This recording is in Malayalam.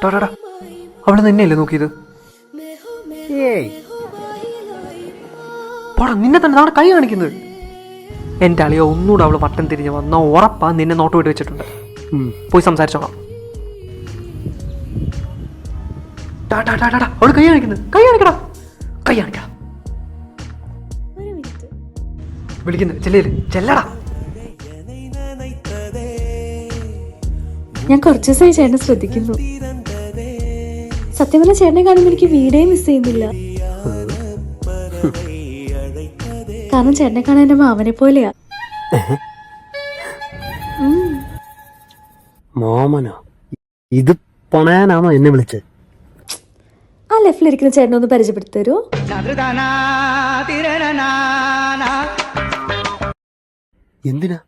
ടാടാ, അവള് നിന്നെയല്ലേ നോക്കിയത്? ഏയ് പോടാ, നിന്നെ തന്നെ നാളെ കൈ കാണിക്കുന്നത്. എൻ്റെ അളിയോ, ഒന്നുകൂടെ അവള് വട്ടം തിരിഞ്ഞ് വന്നാൽ ഉറപ്പാ നിന്നെ നോട്ട് വിട്ട് വെച്ചിട്ടുണ്ട്. പോയി സംസാരിച്ചോളാം. അവള് കൈ കാണിക്കുന്നത്. കൈ കാണിക്കടാ, കൈ കാണിക്കടാ. വിളിക്കുന്നു, ചെല്ലടാ. ഞാൻ കുറച്ച് ദിവസമായി ചേട്ടനെ ശ്രദ്ധിക്കുന്നു. സത്യം പറഞ്ഞ ചേട്ടനെ കാണുമ്പോൾ എനിക്ക് വീടേ മിസ് ചെയ്യുന്നില്ല. കാരണം ചേട്ടനെ കാണാൻ എൻ്റെ മാമനെ പോലെയാ. മാമനോ? ഇത് പണയാനാണോ എന്നെ വിളിച്ചത്? ആ ലെഫ്റ്റിലിരിക്കുന്ന ചേട്ടനെ ഒന്ന് പരിചയപ്പെടുത്തി തരുമോ? എന്തിനാ?